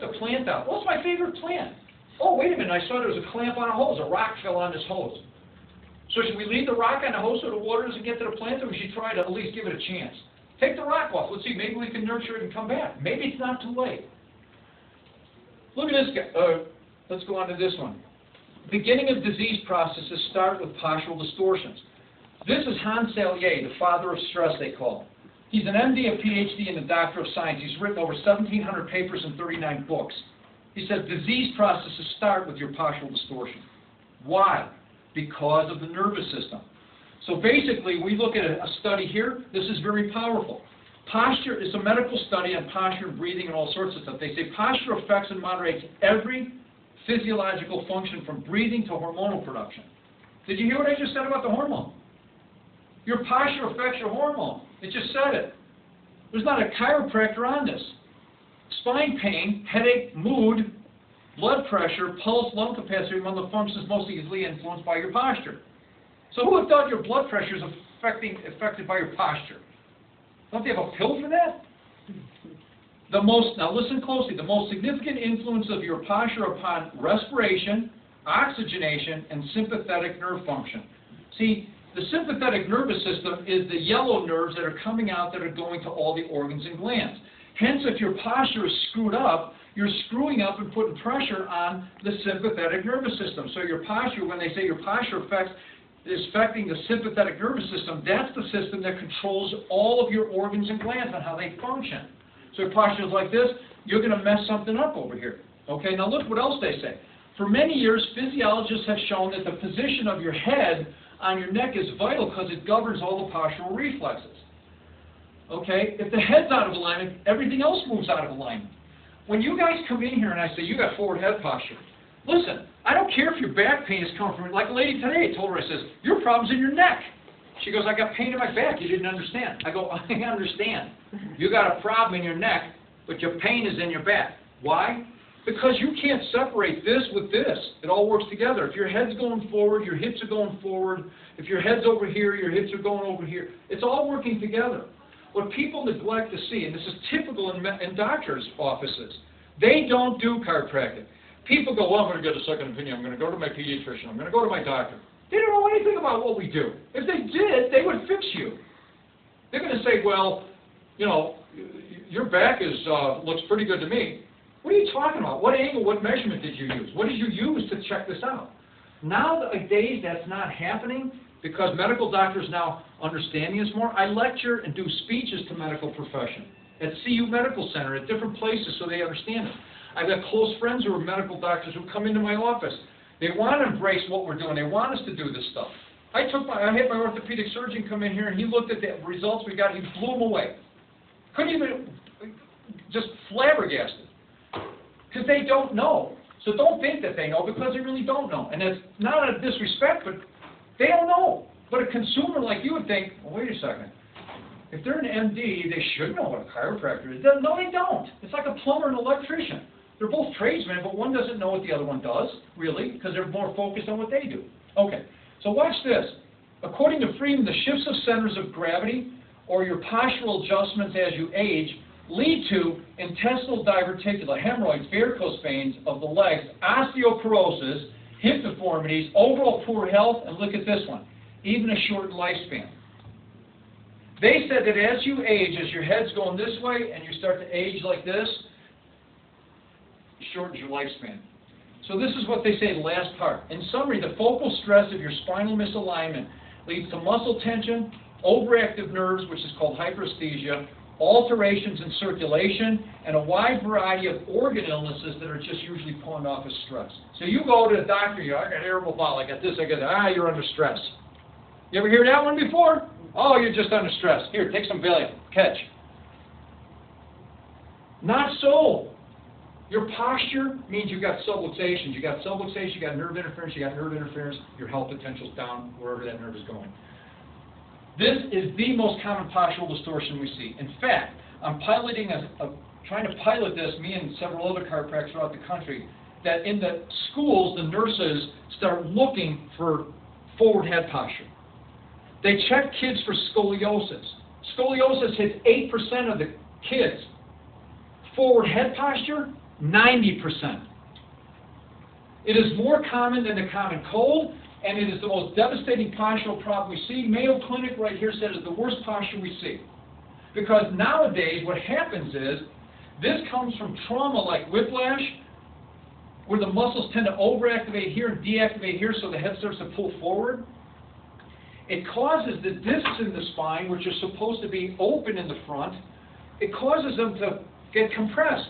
the plant out. What's my favorite plant? Oh, wait a minute, I saw there was a clamp on a hose. A rock fell on this hose. So should we leave the rock on the hose so the water doesn't get to the plant, or we should try to at least give it a chance? Take the rock off. Let's see, maybe we can nurture it and come back. Maybe it's not too late. Look at this guy. Let's go on to this one. Beginning of disease processes start with postural distortions. This is Hans Selye, the father of stress, they call him. He's an MD, a PhD, and a Doctor of Science. He's written over 1,700 papers and 39 books. He says disease processes start with your postural distortion. Why? Because of the nervous system. So basically, we look at a study here. This is very powerful. Posture is a medical study on posture, breathing, and all sorts of stuff. They say posture affects and moderates every physiological function from breathing to hormonal production. Did you hear what I just said about the hormone? Your posture affects your hormone. It just said it. There's not a chiropractor on this. Spine pain, headache, mood, blood pressure, pulse, lung capacity among the functions most easily influenced by your posture. So who would have thought your blood pressure is affected by your posture? Don't they have a pill for that? Now listen closely, the most significant influence of your posture upon respiration, oxygenation, and sympathetic nerve function. See, the sympathetic nervous system is the yellow nerves that are coming out that are going to all the organs and glands. Hence, if your posture is screwed up, you're screwing up and putting pressure on the sympathetic nervous system. So your posture, when they say your posture is affecting the sympathetic nervous system, that's the system that controls all of your organs and glands and how they function. So if posture is like this, you're going to mess something up over here. Okay, now look what else they say. For many years, physiologists have shown that the position of your head on your neck is vital because it governs all the postural reflexes. Okay, if the head's out of alignment, everything else moves out of alignment. When you guys come in here and I say, you got forward head posture, listen, I don't care if your back pain is coming from, like a lady today, I told her, I says, your problem's in your neck. She goes, I got pain in my back, you didn't understand. I go, I understand. You got a problem in your neck, but your pain is in your back. Why? Because you can't separate this with this. It all works together. If your head's going forward, your hips are going forward. If your head's over here, your hips are going over here. It's all working together. What people neglect to see, and this is typical in doctors' offices, they don't do chiropractic. People go, well, I'm going to get a second opinion. I'm going to go to my pediatrician. I'm going to go to my doctor. They don't know anything about what we do. If they did, they would fix you. They're going to say, well, you know, your back looks pretty good to me. What are you talking about? What angle, what measurement did you use? What did you use to check this out? Nowadays, that's not happening because medical doctors now understand this more. I lecture and do speeches to medical profession at CU Medical Center, at different places so they understand it. I've got close friends who are medical doctors who come into my office. They want to embrace what we're doing. They want us to do this stuff. I had my orthopedic surgeon come in here and he looked at the results we got. He blew them away. Couldn't even, just flabbergasted. Because they don't know. So don't think that they know because they really don't know. And it's not a disrespect, but they don't know. But a consumer like you would think, well, wait a second. If they're an MD, they should know what a chiropractor is. No, they don't. It's like a plumber and electrician. They're both tradesmen, but one doesn't know what the other one does, really, because they're more focused on what they do. Okay, so watch this. According to Freeman, the shifts of centers of gravity or your postural adjustments as you age lead to intestinal diverticula, hemorrhoids, varicose veins of the legs, osteoporosis, hip deformities, overall poor health, and look at this one, even a shortened lifespan. They said that as you age, as your head's going this way and you start to age like this, it shortens your lifespan. So this is what they say, the last part. In summary, the focal stress of your spinal misalignment leads to muscle tension, overactive nerves, which is called hyperesthesia, alterations in circulation, and a wide variety of organ illnesses that are just usually pulling off of stress. So you go to the doctor, I got irritable bowel, I got this, I got that, you're under stress. You ever hear that one before? Oh, you're just under stress. Here, take some Valium, catch. Not so. Your posture means you got subluxations. You got subluxation, you got nerve interference, your health potential's down wherever that nerve is going. This is the most common postural distortion we see. In fact, I'm piloting trying to pilot this, me and several other chiropractors throughout the country, that in the schools, the nurses start looking for forward head posture. They check kids for scoliosis. Scoliosis hits 8% of the kids. Forward head posture, 90%. It is more common than the common cold, and it is the most devastating postural problem we see. Mayo Clinic right here said it's the worst posture we see. Because nowadays what happens is, this comes from trauma like whiplash, where the muscles tend to overactivate here and deactivate here so the head starts to pull forward. It causes the discs in the spine, which are supposed to be open in the front, it causes them to get compressed.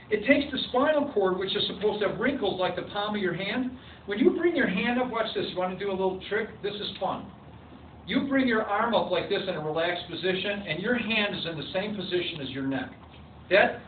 It takes the spinal cord, which is supposed to have wrinkles like the palm of your hand. When you bring your hand up, watch this, you want to do a little trick? This is fun. You bring your arm up like this in a relaxed position, and your hand is in the same position as your neck. That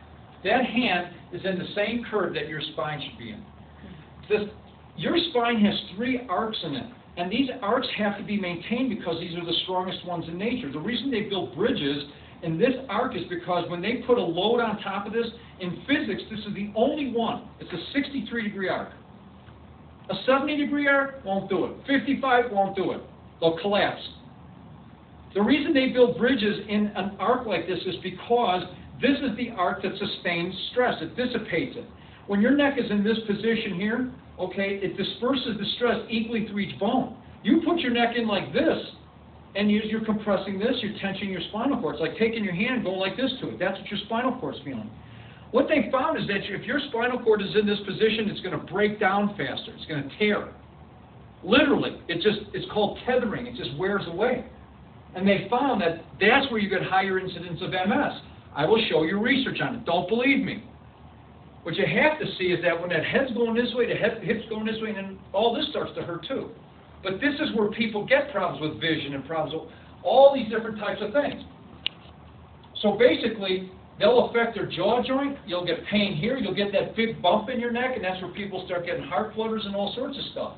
hand is in the same curve that your spine should be in. Your spine has 3 arcs in it, and these arcs have to be maintained because these are the strongest ones in nature. The reason they built bridges in this arc is because when they put a load on top of this, in physics, this is the only one. It's a 63-degree arc. A 70-degree arc won't do it. 55 won't do it. They'll collapse. The reason they build bridges in an arc like this is because this is the arc that sustains stress. It dissipates it. When your neck is in this position here, okay, it disperses the stress equally through each bone. You put your neck in like this, and you're compressing this, you're tensioning your spinal cord. It's like taking your hand and going like this to it. That's what your spinal cord's feeling. What they found is that if your spinal cord is in this position, it's going to break down faster. It's going to tear. Literally, it's called tethering. It just wears away. And they found that that's where you get higher incidence of MS. I will show you research on it. Don't believe me. What you have to see is that when that head's going this way, the hip's going this way, and then all this starts to hurt too. But this is where people get problems with vision and problems with all these different types of things. So basically, they'll affect their jaw joint. You'll get pain here. You'll get that big bump in your neck, and that's where people start getting heart flutters and all sorts of stuff.